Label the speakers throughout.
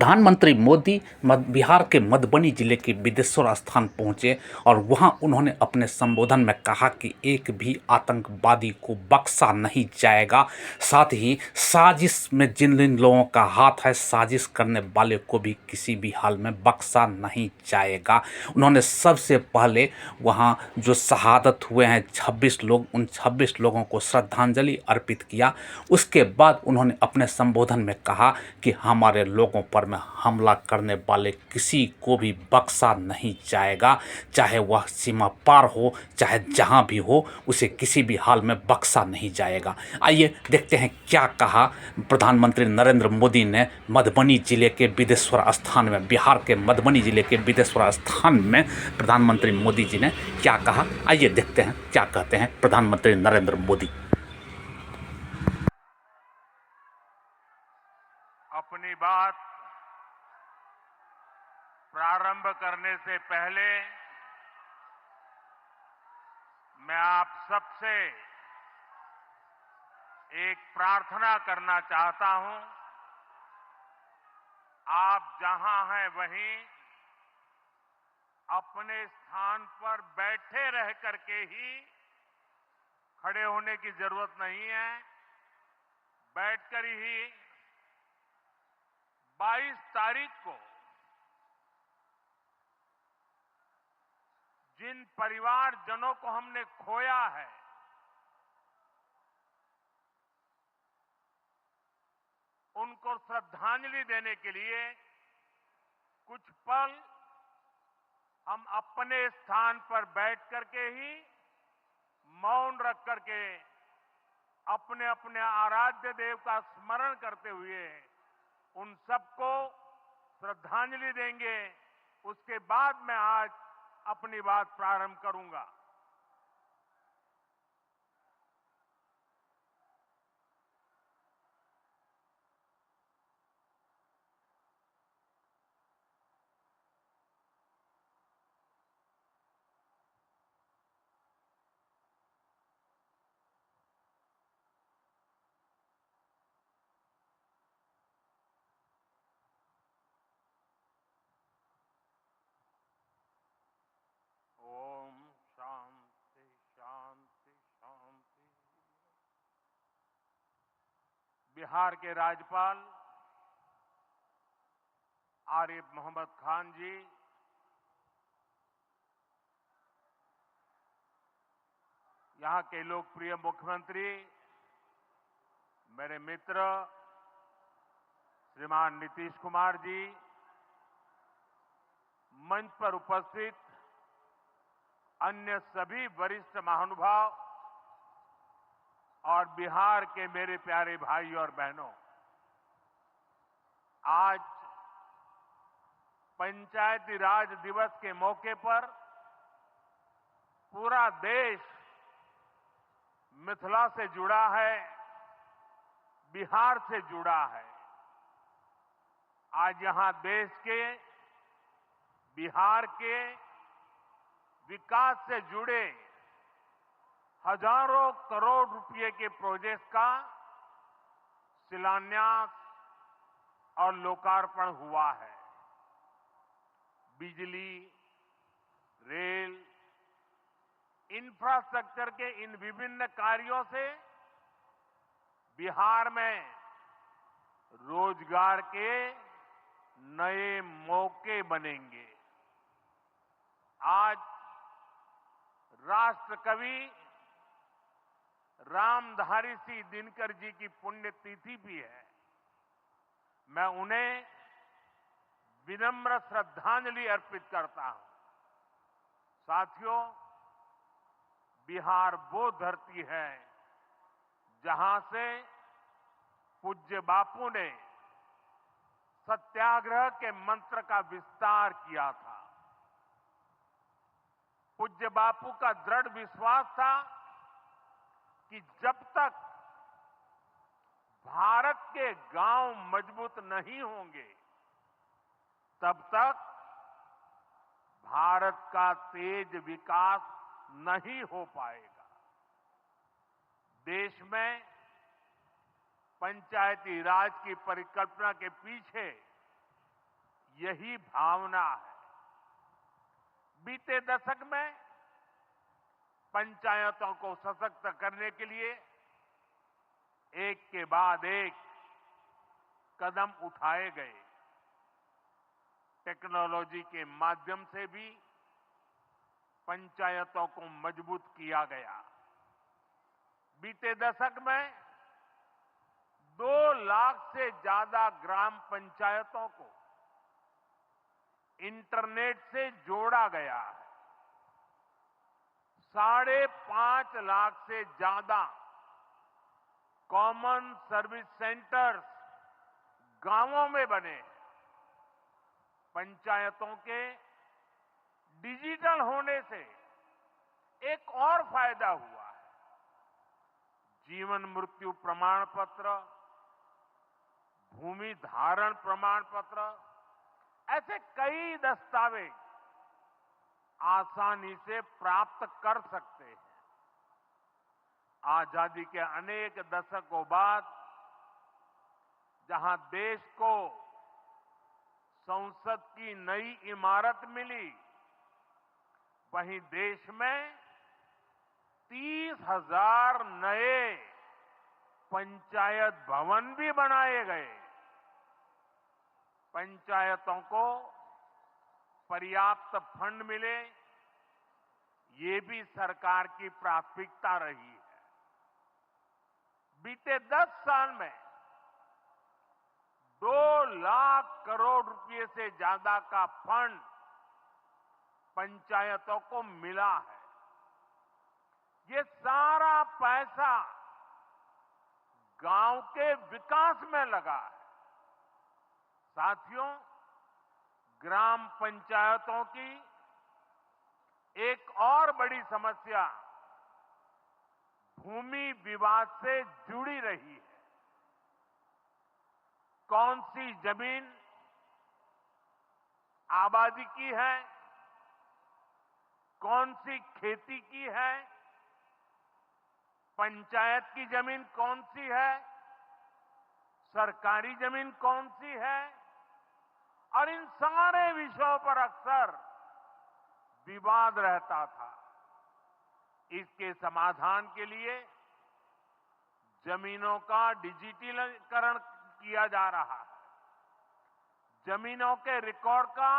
Speaker 1: प्रधानमंत्री मोदी बिहार के मधुबनी जिले के बिदेश्वर स्थान पहुंचे और वहां उन्होंने अपने संबोधन में कहा कि एक भी आतंकवादी को बख्शा नहीं जाएगा। साथ ही साजिश में जिन जिन लोगों का हाथ है, साजिश करने वाले को भी किसी भी हाल में बख्शा नहीं जाएगा। उन्होंने सबसे पहले वहां जो शहादत हुए हैं 26 लोग, उन 26 लोगों को श्रद्धांजलि अर्पित किया। उसके बाद उन्होंने अपने संबोधन में कहा कि हमारे लोगों पर में हमला करने वाले किसी को भी बख्शा नहीं जाएगा, चाहे वह सीमा पार हो, चाहे जहां भी हो, उसे किसी भी हाल में बख्शा नहीं जाएगा। आइए देखते हैं क्या कहा प्रधानमंत्री नरेंद्र मोदी ने मधुबनी जिले के बिदेश्वर स्थान में, बिहार के मधुबनी जिले के बिदेश्वर स्थान में प्रधानमंत्री मोदी जी ने क्या कहा। आइए देखते हैं क्या कहते हैं प्रधानमंत्री नरेंद्र मोदी।
Speaker 2: अपनी बात प्रारंभ करने से पहले मैं आप सबसे एक प्रार्थना करना चाहता हूं। आप जहां हैं वहीं अपने स्थान पर बैठे रह करके ही, खड़े होने की जरूरत नहीं है, बैठकर ही 22 तारीख को जिन परिवारजनों को हमने खोया है, उनको श्रद्धांजलि देने के लिए कुछ पल हम अपने स्थान पर बैठ करके ही, मौन रख करके, अपने अपने आराध्य देव का स्मरण करते हुए उन सबको श्रद्धांजलि देंगे। उसके बाद मैं आज अपनी बात प्रारंभ करूंगा। ओम शांति शांति शांति। बिहार के राज्यपाल आरिफ मोहम्मद खान जी, यहां के लोकप्रिय मुख्यमंत्री मेरे मित्र श्रीमान नीतीश कुमार जी, मंच पर उपस्थित अन्य सभी वरिष्ठ महानुभाव और बिहार के मेरे प्यारे भाई और बहनों, आज पंचायती राज दिवस के मौके पर पूरा देश मिथिला से जुड़ा है, बिहार से जुड़ा है। आज यहां देश के, बिहार के विकास से जुड़े हजारों करोड़ रुपए के प्रोजेक्ट का शिलान्यास और लोकार्पण हुआ है। बिजली, रेल, इंफ्रास्ट्रक्चर के इन विभिन्न कार्यों से बिहार में रोजगार के नए मौके बनेंगे। आज राष्ट्र कवि रामधारी सिंह दिनकर जी की पुण्यतिथि भी है। मैं उन्हें विनम्र श्रद्धांजलि अर्पित करता हूं। साथियों, बिहार वो धरती है जहां से पूज्य बापू ने सत्याग्रह के मंत्र का विस्तार किया था। पूज्य बापू का दृढ़ विश्वास था कि जब तक भारत के गांव मजबूत नहीं होंगे, तब तक भारत का तेज विकास नहीं हो पाएगा। देश में पंचायती राज की परिकल्पना के पीछे यही भावना है। बीते दशक में पंचायतों को सशक्त करने के लिए एक के बाद एक कदम उठाए गए। टेक्नोलॉजी के माध्यम से भी पंचायतों को मजबूत किया गया। बीते दशक में 2 लाख से ज्यादा ग्राम पंचायतों को इंटरनेट से जोड़ा गया है। 5.5 लाख से ज्यादा कॉमन सर्विस सेंटर्स गांवों में बने हैं। पंचायतों के डिजिटल होने से एक और फायदा हुआ है। जीवन मृत्यु प्रमाण पत्र, भूमि धारण प्रमाण पत्र, ऐसे कई दस्तावेज आसानी से प्राप्त कर सकते हैं। आजादी के अनेक दशकों बाद जहां देश को संसद की नई इमारत मिली, वहीं देश में 30,000 नए पंचायत भवन भी बनाए गए। पंचायतों को पर्याप्त फंड मिले, ये भी सरकार की प्राथमिकता रही है। बीते 10 साल में 2 लाख करोड़ रुपए से ज्यादा का फंड पंचायतों को मिला है। ये सारा पैसा गांव के विकास में लगा है। साथियों, ग्राम पंचायतों की एक और बड़ी समस्या भूमि विवाद से जुड़ी रही है। कौन सी जमीन आबादी की है, कौन सी खेती की है, पंचायत की जमीन कौन सी है, सरकारी जमीन कौन सी है, और इन सारे विषयों पर अक्सर विवाद रहता था। इसके समाधान के लिए जमीनों का डिजिटलीकरण किया जा रहा है। जमीनों के रिकॉर्ड का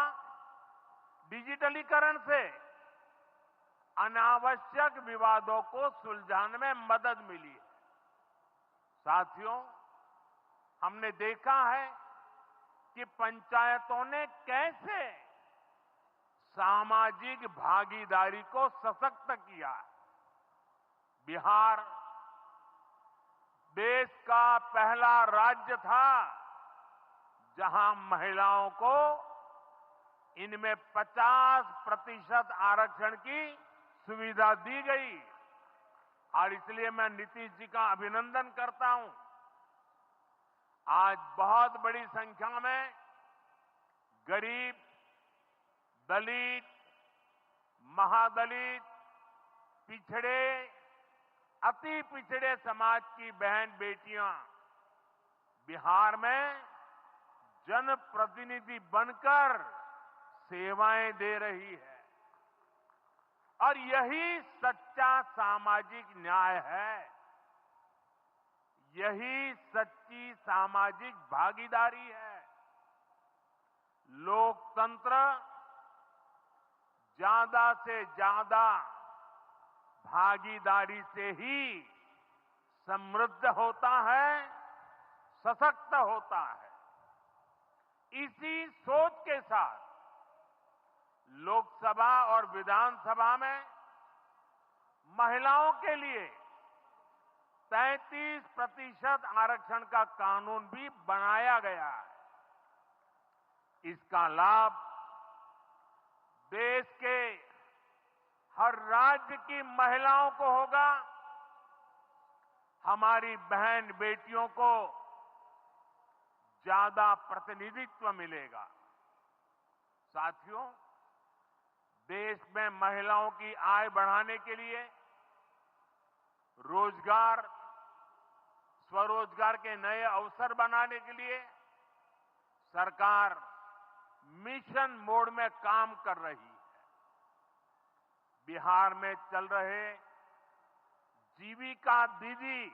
Speaker 2: डिजिटलीकरण से अनावश्यक विवादों को सुलझाने में मदद मिली है। साथियों, हमने देखा है कि पंचायतों ने कैसे सामाजिक भागीदारी को सशक्त किया। बिहार देश का पहला राज्य था जहां महिलाओं को इनमें 50% आरक्षण की सुविधा दी गई, और इसलिए मैं नीतीश जी का अभिनंदन करता हूं। आज बहुत बड़ी संख्या में गरीब, दलित, महादलित, पिछड़े, अति पिछड़े समाज की बहन बेटियां बिहार में जनप्रतिनिधि बनकर सेवाएं दे रही है, और यही सच्चा सामाजिक न्याय है। यही सच्ची सामाजिक भागीदारी है। लोकतंत्र ज्यादा से ज्यादा भागीदारी से ही समृद्ध होता है, सशक्त होता है। इसी सोच के साथ लोकसभा और विधानसभा में महिलाओं के लिए 33% आरक्षण का कानून भी बनाया गया है। इसका लाभ देश के हर राज्य की महिलाओं को होगा। हमारी बहन बेटियों को ज्यादा प्रतिनिधित्व मिलेगा। साथियों, देश में महिलाओं की आय बढ़ाने के लिए रोजगार, स्वरोजगार के नए अवसर बनाने के लिए सरकार मिशन मोड में काम कर रही है। बिहार में चल रहे जीविका दीदी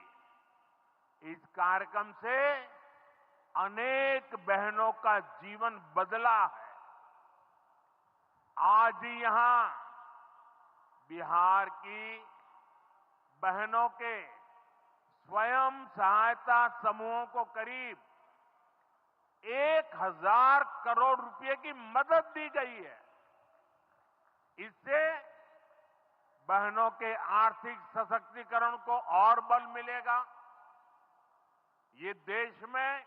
Speaker 2: इस कार्यक्रम से अनेक बहनों का जीवन बदला है। आज ही यहां बिहार की बहनों के स्वयं सहायता समूहों को करीब 1000 करोड़ रुपए की मदद दी गई है। इससे बहनों के आर्थिक सशक्तिकरण को और बल मिलेगा। ये देश में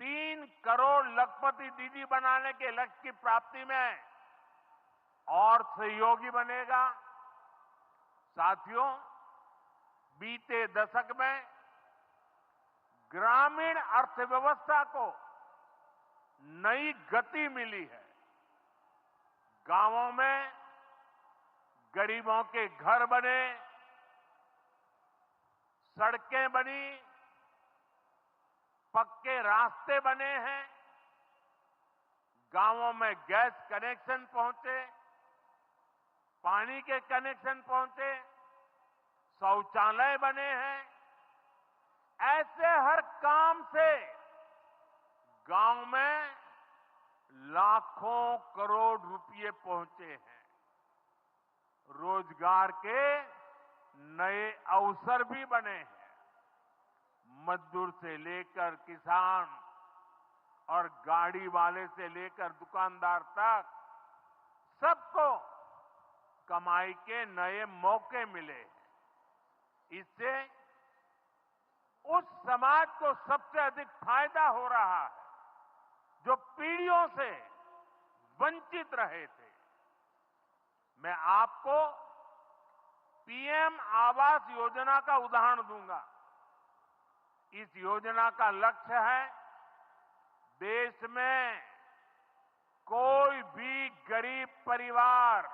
Speaker 2: 3 करोड़ लखपति दीदी बनाने के लक्ष्य की प्राप्ति में और सहयोगी बनेगा। साथियों, बीते दशक में ग्रामीण अर्थव्यवस्था को नई गति मिली है। गांवों में गरीबों के घर बने, सड़कें बनी, पक्के रास्ते बने हैं, गांवों में गैस कनेक्शन पहुंचे, पानी के कनेक्शन पहुंचे, शौचालय बने हैं। ऐसे हर काम से गांव में लाखों करोड़ रुपए पहुंचे हैं। रोजगार के नए अवसर भी बने हैं। मजदूर से लेकर किसान और गाड़ी वाले से लेकर दुकानदार तक सबको कमाई के नए मौके मिले हैं। इससे उस समाज को सबसे अधिक फायदा हो रहा है जो पीढ़ियों से वंचित रहे थे। मैं आपको पीएम आवास योजना का उदाहरण दूंगा। इस योजना का लक्ष्य है देश में कोई भी गरीब परिवार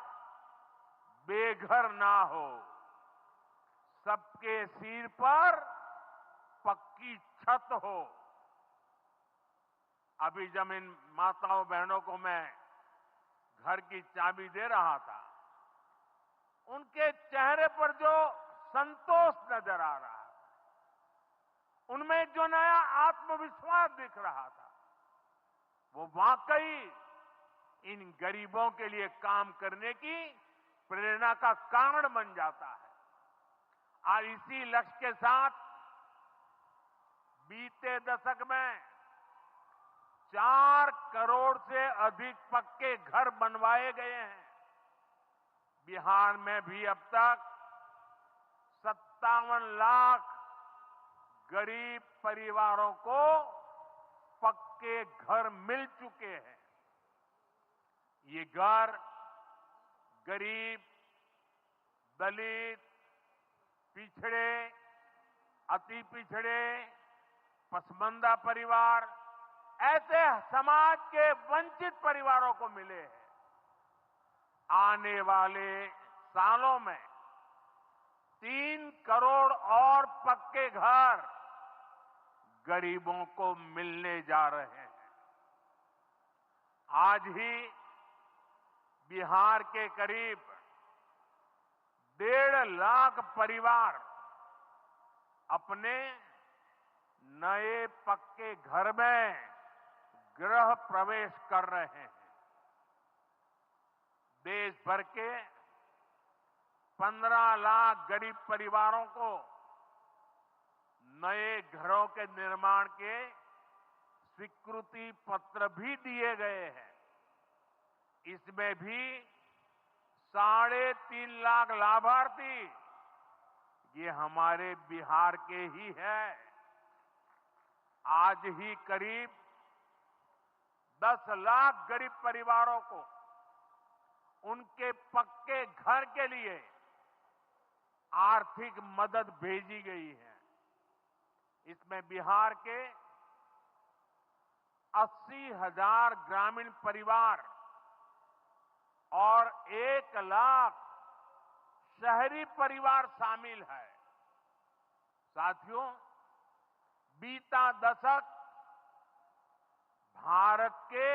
Speaker 2: बेघर ना हो, सबके सिर पर पक्की छत हो। अभी जब इन माताओं बहनों को मैं घर की चाबी दे रहा था, उनके चेहरे पर जो संतोष नजर आ रहा था, उनमें जो नया आत्मविश्वास दिख रहा था, वो वाकई इन गरीबों के लिए काम करने की प्रेरणा का कारण बन जाता है। और इसी लक्ष्य के साथ बीते दशक में 4 करोड़ से अधिक पक्के घर बनवाए गए हैं। बिहार में भी अब तक 57 लाख गरीब परिवारों को पक्के घर मिल चुके हैं। ये घर गरीब, दलित, पिछड़े, अति पिछड़े, पसमानदा परिवार, ऐसे समाज के वंचित परिवारों को मिले हैं। आने वाले सालों में 3 करोड़ और पक्के घर गरीबों को मिलने जा रहे हैं। आज ही बिहार के करीब 1.5 लाख परिवार अपने नए पक्के घर में गृह प्रवेश कर रहे हैं। देश भर के 15 लाख गरीब परिवारों को नए घरों के निर्माण के स्वीकृति पत्र भी दिए गए हैं। इसमें भी 3.5 लाख लाभार्थी ये हमारे बिहार के ही हैं। आज ही करीब 10 लाख गरीब परिवारों को उनके पक्के घर के लिए आर्थिक मदद भेजी गई है। इसमें बिहार के 80,000 ग्रामीण परिवार और 1 लाख शहरी परिवार शामिल है। साथियों, बीता दशक भारत के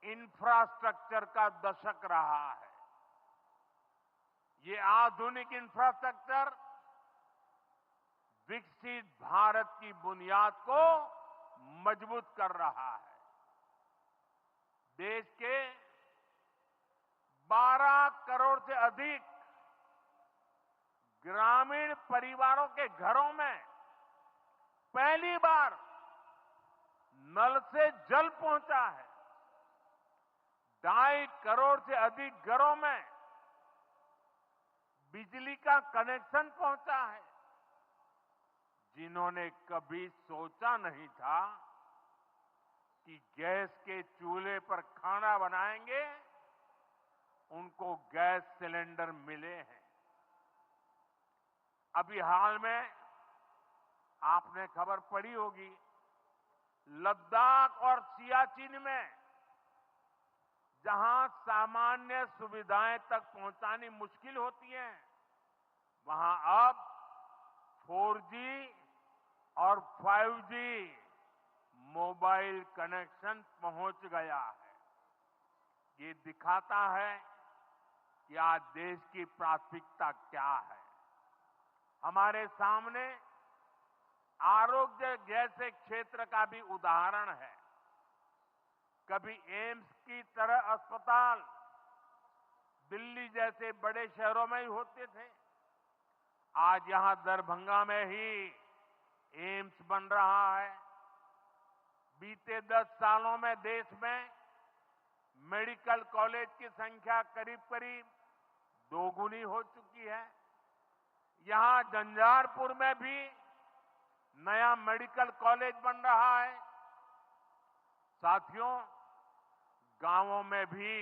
Speaker 2: इंफ्रास्ट्रक्चर का दशक रहा है। ये आधुनिक इंफ्रास्ट्रक्चर विकसित भारत की बुनियाद को मजबूत कर रहा है। देश के 12 करोड़ से अधिक ग्रामीण परिवारों के घरों में पहली बार नल से जल पहुंचा है। 2.5 करोड़ से अधिक घरों में बिजली का कनेक्शन पहुंचा है। जिन्होंने कभी सोचा नहीं था कि गैस के चूल्हे पर खाना बनाएंगे, उनको गैस सिलेंडर मिले हैं। अभी हाल में आपने खबर पढ़ी होगी, लद्दाख और सियाचिन में जहां सामान्य सुविधाएं तक पहुंचानी मुश्किल होती है, वहां अब 4G और 5G मोबाइल कनेक्शन पहुंच गया है। ये दिखाता है कि आज देश की प्राथमिकता क्या है। हमारे सामने आरोग्य जैसे क्षेत्र का भी उदाहरण है। कभी एम्स की तरह अस्पताल दिल्ली जैसे बड़े शहरों में ही होते थे, आज यहां दरभंगा में ही एम्स बन रहा है। बीते 10 सालों में देश में मेडिकल कॉलेज की संख्या करीब करीब 2 गुनी हो चुकी है। यहां झंझारपुर में भी नया मेडिकल कॉलेज बन रहा है। साथियों, गांवों में भी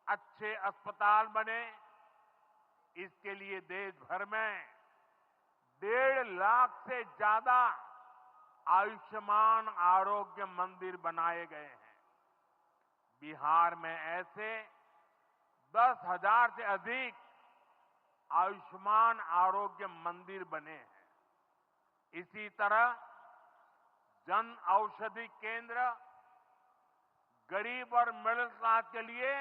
Speaker 2: अच्छे अस्पताल बने, इसके लिए देश भर में 1.5 लाख से ज्यादा आयुष्मान आरोग्य मंदिर बनाए गए हैं। बिहार में ऐसे 10,000 से अधिक आयुष्मान आरोग्य मंदिर बने हैं। इसी तरह जन औषधि केंद्र गरीब और मिडिल क्लास के लिए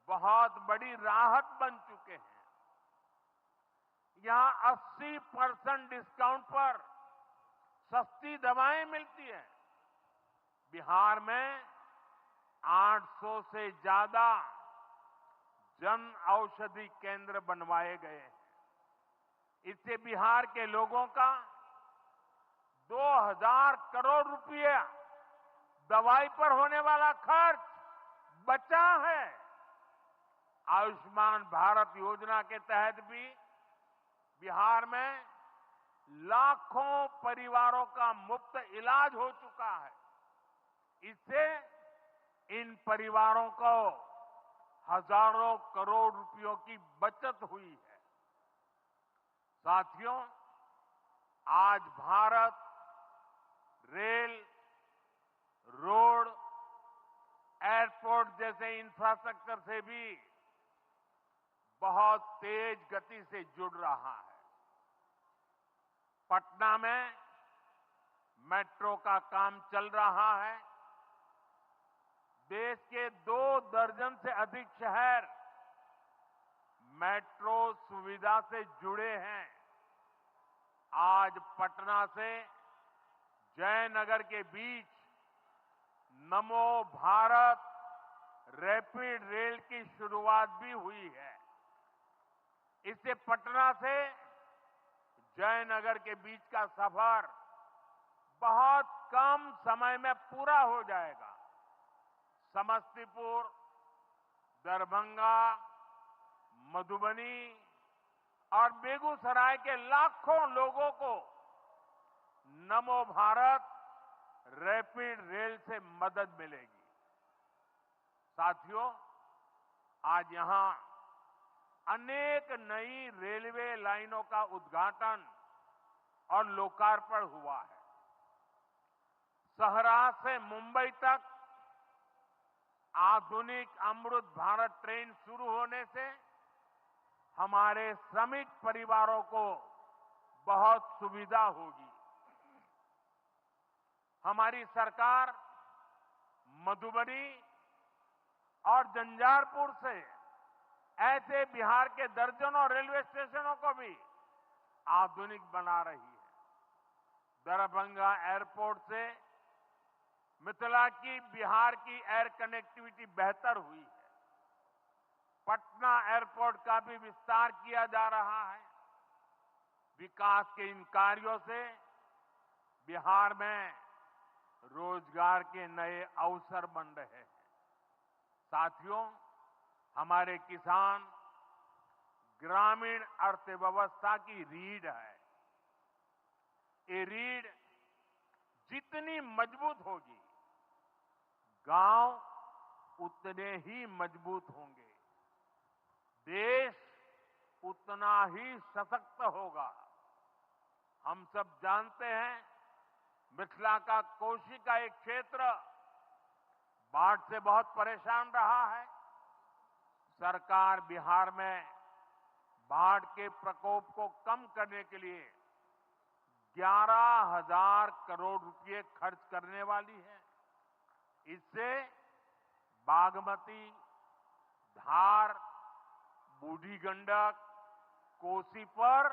Speaker 2: बहुत बड़ी राहत बन चुके हैं। यहां 80% डिस्काउंट पर सस्ती दवाएं मिलती हैं। बिहार में 800 से ज्यादा जन औषधि केंद्र बनवाए गए हैं। इससे बिहार के लोगों का 2,000 करोड़ रुपया दवाई पर होने वाला खर्च बचा है। आयुष्मान भारत योजना के तहत भी बिहार में लाखों परिवारों का मुफ्त इलाज हो चुका है। इससे इन परिवारों को हजारों करोड़ रुपयों की बचत हुई है। साथियों, आज भारत रेल, रोड, एयरपोर्ट जैसे इंफ्रास्ट्रक्चर से भी बहुत तेज गति से जुड़ रहा है। पटना में मेट्रो का काम चल रहा है। देश के 2 दर्जन से अधिक शहर मेट्रो सुविधा से जुड़े हैं। आज पटना से जयनगर के बीच नमो भारत रैपिड रेल की शुरुआत भी हुई है। इससे पटना से जयनगर के बीच का सफर बहुत कम समय में पूरा हो जाएगा। समस्तीपुर, दरभंगा, मधुबनी और बेगूसराय के लाखों लोगों को नमो भारत रैपिड रेल से मदद मिलेगी। साथियों, आज यहां अनेक नई रेलवे लाइनों का उद्घाटन और लोकार्पण हुआ है। सहरा से मुंबई तक आधुनिक अमृत भारत ट्रेन शुरू होने से हमारे श्रमिक परिवारों को बहुत सुविधा होगी। हमारी सरकार मधुबनी और झंझारपुर से ऐसे बिहार के दर्जनों रेलवे स्टेशनों को भी आधुनिक बना रही है। दरभंगा एयरपोर्ट से मिथिला की बिहार की एयर कनेक्टिविटी बेहतर हुई है। पटना एयरपोर्ट का भी विस्तार किया जा रहा है। विकास के इन कार्यों से बिहार में रोजगार के नए अवसर बन रहे हैं। साथियों, हमारे किसान ग्रामीण अर्थव्यवस्था की रीढ़ है। ये रीढ़ जितनी मजबूत होगी, गांव उतने ही मजबूत होंगे, देश उतना ही सशक्त होगा। हम सब जानते हैं, मिथिला का कोशी का एक क्षेत्र बाढ़ से बहुत परेशान रहा है। सरकार बिहार में बाढ़ के प्रकोप को कम करने के लिए 11,000 करोड़ रुपए खर्च करने वाली है। इससे बागमती, धार, बूढ़ी गंडक, कोसी पर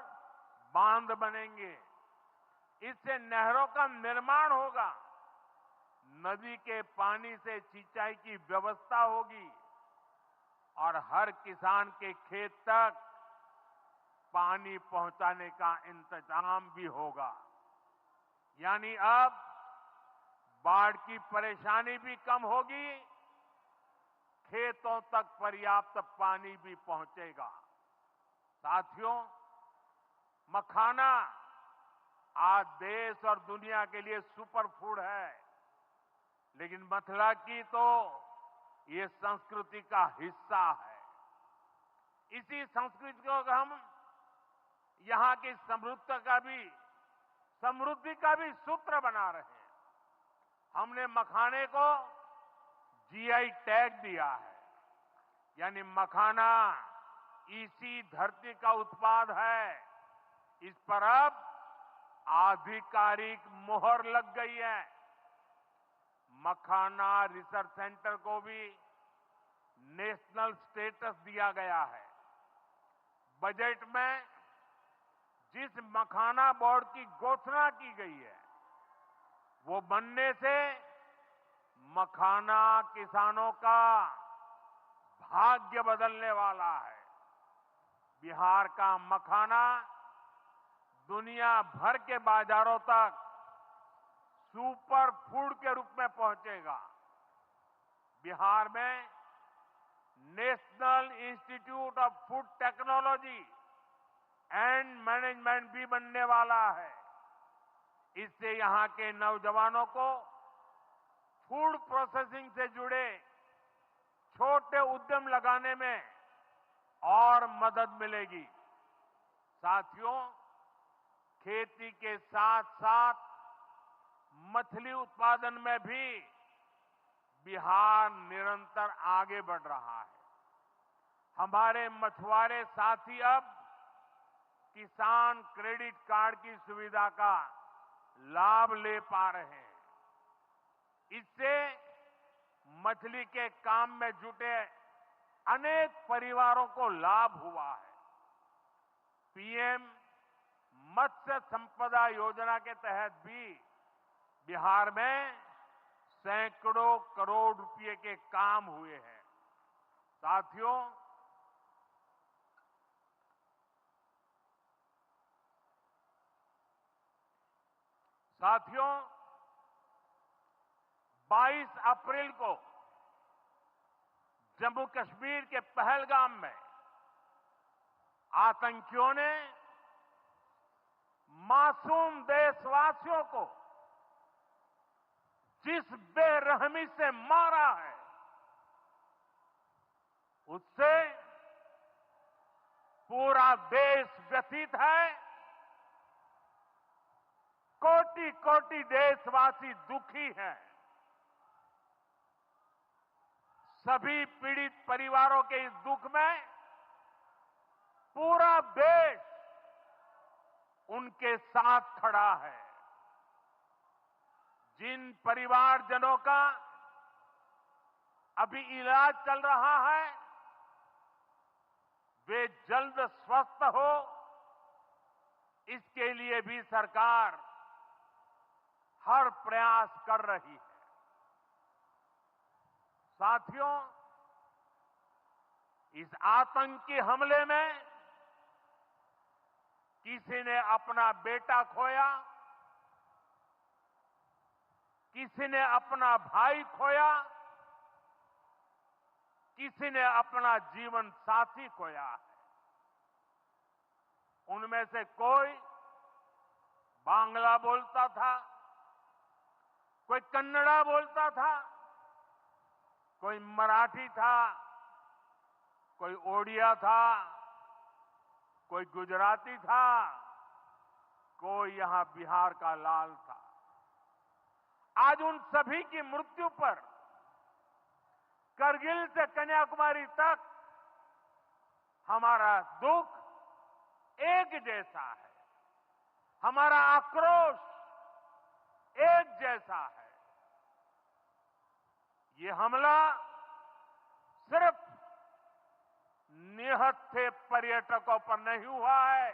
Speaker 2: बांध बनेंगे। इससे नहरों का निर्माण होगा, नदी के पानी से सिंचाई की व्यवस्था होगी और हर किसान के खेत तक पानी पहुंचाने का इंतजाम भी होगा। यानी अब बाढ़ की परेशानी भी कम होगी, खेतों तक पर्याप्त पानी भी पहुंचेगा। साथियों, मखाना आज देश और दुनिया के लिए सुपर फूड है, लेकिन मिथिला की तो ये संस्कृति का हिस्सा है। इसी संस्कृति को हम यहां की समृद्धि का भी सूत्र बना रहे हैं। हमने मखाने को जीआई टैग दिया है, यानी मखाना इसी धरती का उत्पाद है। इस पर अब आधिकारिक मोहर लग गई है। मखाना रिसर्च सेंटर को भी नेशनल स्टेटस दिया गया है। बजट में जिस मखाना बोर्ड की घोषणा की गई है, वो बनने से मखाना किसानों का भाग्य बदलने वाला है। बिहार का मखाना दुनिया भर के बाजारों तक सुपर फूड के रूप में पहुंचेगा। बिहार में national institute of food technology and management भी बनने वाला है। इससे यहां के नौजवानों को फूड प्रोसेसिंग से जुड़े छोटे उद्यम लगाने में और मदद मिलेगी। साथियों, खेती के साथ साथ मछली उत्पादन में भी बिहार निरंतर आगे बढ़ रहा है। हमारे मछुआरे साथी अब किसान क्रेडिट कार्ड की सुविधा का लाभ ले पा रहे हैं। इससे मछली के काम में जुटे अनेक परिवारों को लाभ हुआ है। पीएम मत्स्य संपदा योजना के तहत भी बिहार में सैकड़ों करोड़ रुपए के काम हुए हैं। साथियों, 22 अप्रैल को जम्मू कश्मीर के पहलगाम में आतंकियों ने मासूम देशवासियों को जिस बेरहमी से मारा है, उससे पूरा देश व्यथित है। कोटि कोटि देशवासी दुखी हैं। सभी पीड़ित परिवारों के इस दुख में पूरा देश उनके साथ खड़ा है। जिन परिवारजनों का अभी इलाज चल रहा है वे जल्द स्वस्थ हो, इसके लिए भी सरकार हर प्रयास कर रही है। साथियों, इस आतंकी हमले में किसी ने अपना बेटा खोया, किसी ने अपना भाई खोया, किसी ने अपना जीवन साथी खोया है। उनमें से कोई बांग्ला बोलता था, कोई कन्नड़ा बोलता था, कोई मराठी था, कोई ओडिया था, कोई गुजराती था, कोई यहां बिहार का लाल था। आज उन सभी की मृत्यु पर करगिल से कन्याकुमारी तक हमारा दुख एक जैसा है, हमारा आक्रोश एक जैसा है। ये हमला सिर्फ निहत्थे पर्यटकों पर नहीं हुआ है,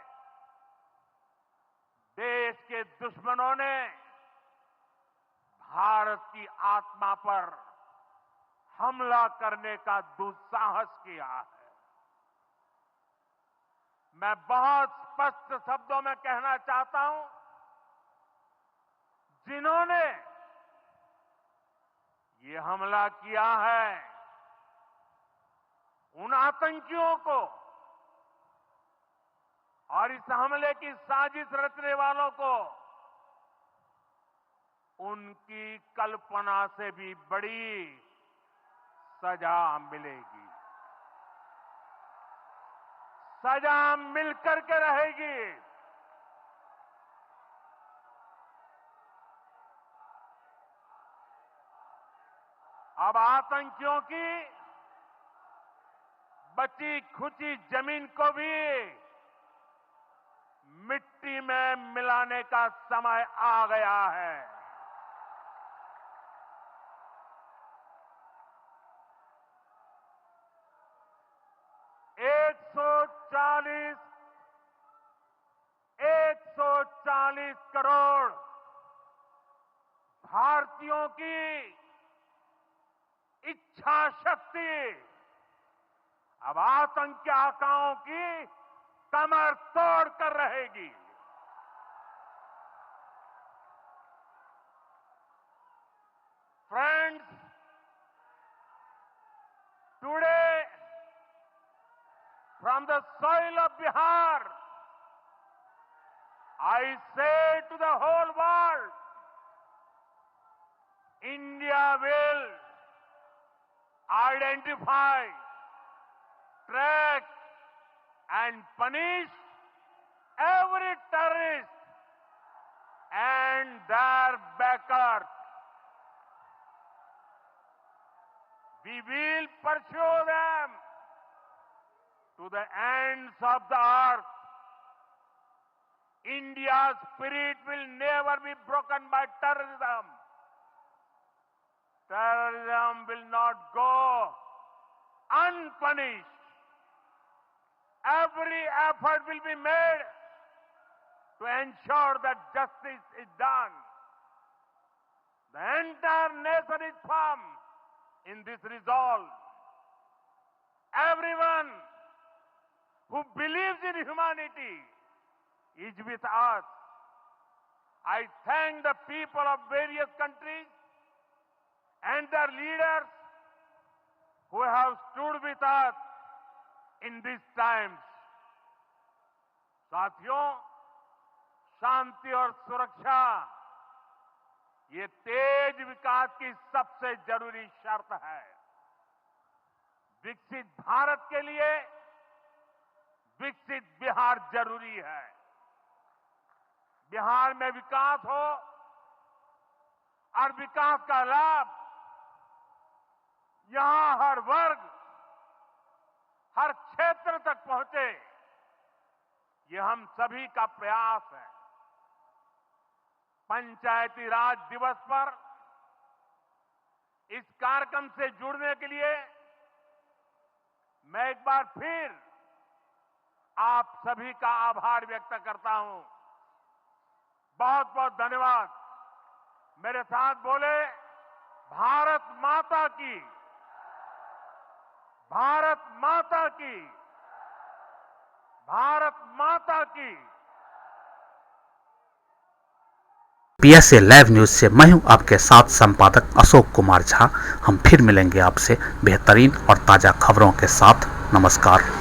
Speaker 2: देश के दुश्मनों ने भारत की आत्मा पर हमला करने का दुस्साहस किया है। मैं बहुत स्पष्ट शब्दों में कहना चाहता हूं, जिन्होंने ये हमला किया है उन आतंकियों को और इस हमले की साजिश रचने वालों को उनकी कल्पना से भी बड़ी सजा मिलेगी, सजा मिलकर के रहेगी। अब आतंकियों की बची खुची जमीन को भी मिट्टी में मिलाने का समय आ गया है। एक सौ चालीस करोड़ भारतीयों की इच्छा शक्ति अब आतंकी आकाओं की कमर तोड़ कर रहेगी। Friends, today from the soil of Bihar, I say to the whole world, India will identify, track and punish every terrorist and their backers. We will pursue them to the ends of the earth. India's spirit will never be broken by terrorism. Terrorism will not go unpunished. Every effort will be made to ensure that justice is done. The entire nation is firm in this resolve. Everyone who believes in humanity is with us. I thank the people of various countries and their leaders who have stood with us in these times. साथियों, शांति और सुरक्षा ये तेज विकास की सबसे जरूरी शर्त है। विकसित भारत के लिए विकसित बिहार जरूरी है। बिहार में विकास हो और विकास का लाभ यहां हर वर्ग, हर क्षेत्र तक पहुंचे, ये हम सभी का प्रयास है। पंचायती राज दिवस पर इस कार्यक्रम से जुड़ने के लिए मैं एक बार फिर आप सभी का आभार व्यक्त करता हूं। बहुत बहुत धन्यवाद। मेरे साथ बोले, भारत माता की, भारत माता की, भारत माता की।
Speaker 1: PSA लाइव न्यूज से मैं हूं आपके साथ संपादक अशोक कुमार झा। हम फिर मिलेंगे आपसे बेहतरीन और ताज़ा खबरों के साथ। नमस्कार।